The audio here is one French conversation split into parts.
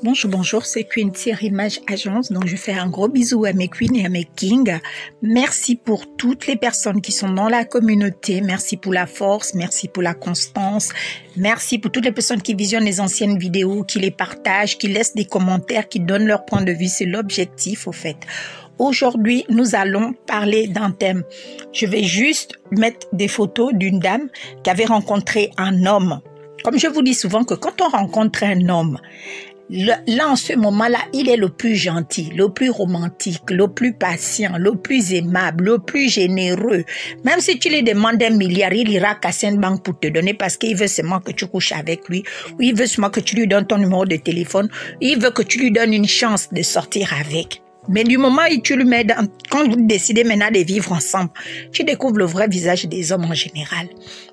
Bonjour, c'est Queen Thierry Image Agence. Donc, je fais un gros bisou à mes queens et à mes kings. Merci pour toutes les personnes qui sont dans la communauté. Merci pour la force, merci pour la constance. Merci pour toutes les personnes qui visionnent les anciennes vidéos, qui les partagent, qui laissent des commentaires, qui donnent leur point de vue. C'est l'objectif, au fait. Aujourd'hui, nous allons parler d'un thème. Je vais juste mettre des photos d'une dame qui avait rencontré un homme. Comme je vous dis souvent que quand on rencontre un homme, là, en ce moment-là, il est le plus gentil, le plus romantique, le plus patient, le plus aimable, le plus généreux. Même si tu lui demandes 1 milliard, il ira casser une banque pour te donner parce qu'il veut seulement que tu couches avec lui, ou il veut seulement que tu lui donnes ton numéro de téléphone, il veut que tu lui donnes une chance de sortir avec. Mais du moment où tu lui mets quand vous décidez maintenant de vivre ensemble, tu découvres le vrai visage des hommes en général.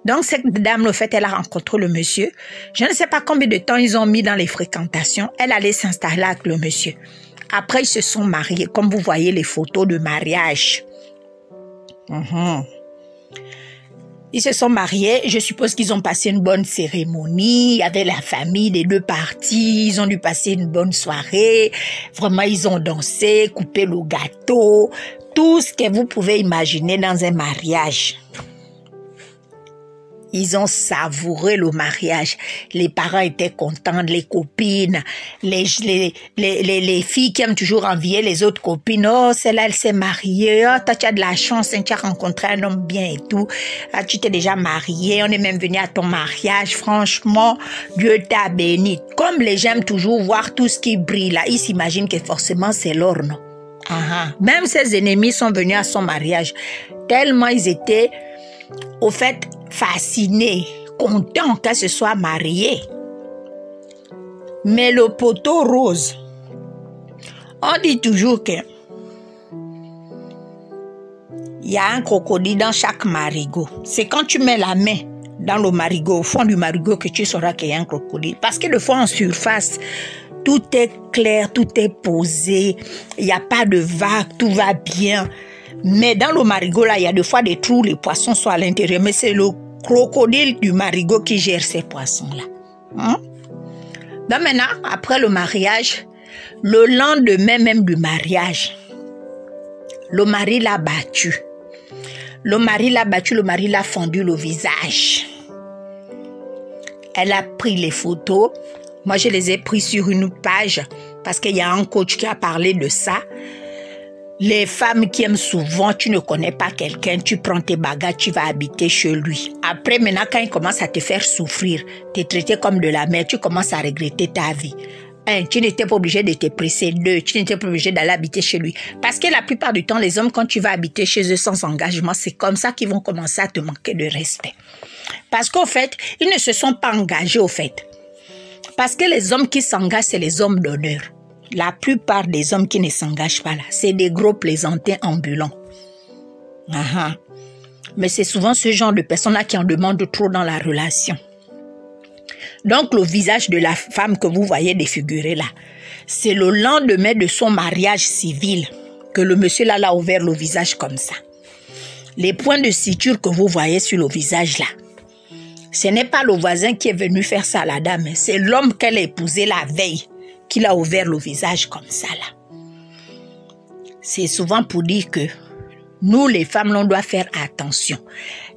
Donc, cette dame, le fait, elle a rencontré le monsieur. Je ne sais pas combien de temps ils ont mis dans les fréquentations. Elle allait s'installer avec le monsieur. Après, ils se sont mariés, comme vous voyez les photos de mariage. Ils se sont mariés, je suppose qu'ils ont passé une bonne cérémonie, il y avait la famille des deux parties, ils ont dû passer une bonne soirée, vraiment ils ont dansé, coupé le gâteau, tout ce que vous pouvez imaginer dans un mariage. Ils ont savouré le mariage. Les parents étaient contents, les copines, les filles qui aiment toujours envier les autres copines. Oh, celle-là, elle s'est mariée. Oh, toi, tu as de la chance, hein, tu as rencontré un homme bien et tout. Ah, tu t'es déjà mariée. On est même venu à ton mariage. Franchement, Dieu t'a béni. Comme les gens aiment toujours voir tout ce qui brille là, ils s'imaginent que forcément c'est l'or, non? Même ses ennemis sont venus à son mariage. Tellement ils étaient, au fait, fascinés, contents qu'elle se soit mariée. Mais le poteau rose, on dit toujours que il y a un crocodile dans chaque marigot. C'est quand tu mets la main dans le marigot, au fond du marigot, que tu sauras qu'il y a un crocodile. Parce que des fois en surface, tout est clair, tout est posé, il n'y a pas de vagues, tout va bien. Mais dans le marigot, là, il y a des fois des trous, les poissons sont à l'intérieur. Mais c'est le crocodile du marigot qui gère ces poissons-là. Donc maintenant, après le mariage, le lendemain même du mariage, le mari l'a battu. Le mari l'a fendu le visage. Elle a pris les photos. Moi, je les ai prises sur une page parce qu'il y a un coach qui a parlé de ça. Les femmes qui aiment souvent, tu ne connais pas quelqu'un, tu prends tes bagages, tu vas habiter chez lui. Après, maintenant, quand il commence à te faire souffrir, t'es traité comme de la merde, tu commences à regretter ta vie. 1, tu n'étais pas obligé de te presser. 2, tu n'étais pas obligé d'aller habiter chez lui. Parce que la plupart du temps, les hommes, quand tu vas habiter chez eux sans engagement, c'est comme ça qu'ils vont commencer à te manquer de respect. Parce qu'au fait, ils ne se sont pas engagés, au fait. Parce que les hommes qui s'engagent, c'est les hommes d'honneur. La plupart des hommes qui ne s'engagent pas là, c'est des gros plaisantins ambulants. Mais c'est souvent ce genre de personnes-là qui en demandent trop dans la relation. Donc, le visage de la femme que vous voyez défiguré là, c'est le lendemain de son mariage civil que le monsieur là a ouvert le visage comme ça. Les points de suture que vous voyez sur le visage là, ce n'est pas le voisin qui est venu faire ça à la dame, c'est l'homme qu'elle a épousé la veille qu'il a ouvert le visage comme ça là. C'est souvent pour dire que nous les femmes, on doit faire attention.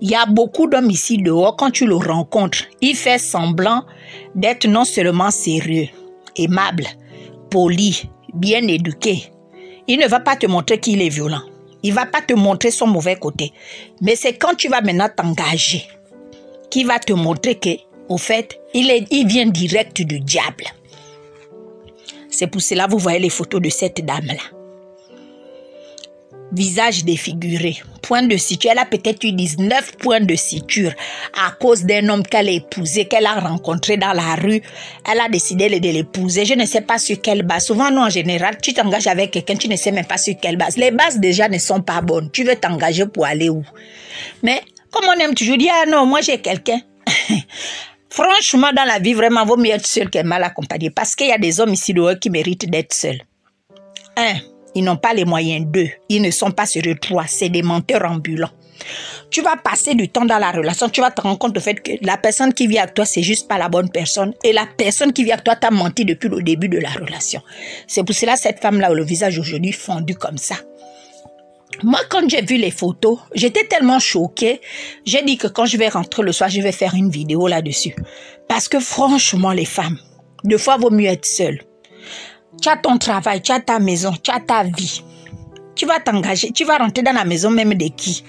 Il y a beaucoup d'hommes ici dehors, quand tu le rencontres, il fait semblant d'être non seulement sérieux, aimable, poli, bien éduqué. Il ne va pas te montrer qu'il est violent. Il ne va pas te montrer son mauvais côté. Mais c'est quand tu vas maintenant t'engager qu'il va te montrer que, au fait, il vient direct du diable. C'est pour cela que vous voyez les photos de cette dame-là. Visage défiguré, point de suture. Elle a peut-être eu 19 points de suture à cause d'un homme qu'elle a épousé, qu'elle a rencontré dans la rue. Elle a décidé de l'épouser. Je ne sais pas sur quelle base. Souvent, nous, en général, tu t'engages avec quelqu'un, tu ne sais même pas sur quelle base. Les bases, déjà, ne sont pas bonnes. Tu veux t'engager pour aller où? Mais, comme on aime toujours dire, ah non, moi, j'ai quelqu'un. Franchement, dans la vie, vraiment, vaut mieux être seul que mal accompagné. Parce qu'il y a des hommes ici dehors qui méritent d'être seuls. 1, ils n'ont pas les moyens. 2, ils ne sont pas sérieux. 3, c'est des menteurs ambulants. Tu vas passer du temps dans la relation, tu vas te rendre compte du fait que la personne qui vit avec toi, c'est juste pas la bonne personne. Et la personne qui vit avec toi t'a menti depuis le début de la relation. C'est pour cela cette femme-là, le visage aujourd'hui fondu comme ça. Moi, quand j'ai vu les photos, j'étais tellement choquée. J'ai dit que quand je vais rentrer le soir, je vais faire une vidéo là-dessus. Parce que franchement, les femmes, des fois, il vaut mieux être seule. Tu as ton travail, tu as ta maison, tu as ta vie. Tu vas t'engager, tu vas rentrer dans la maison même de qui?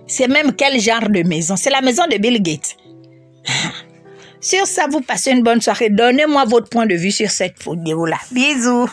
C'est même quel genre de maison? C'est la maison de Bill Gates. Sur ça, vous passez une bonne soirée. Donnez-moi votre point de vue sur cette vidéo-là. Bisous.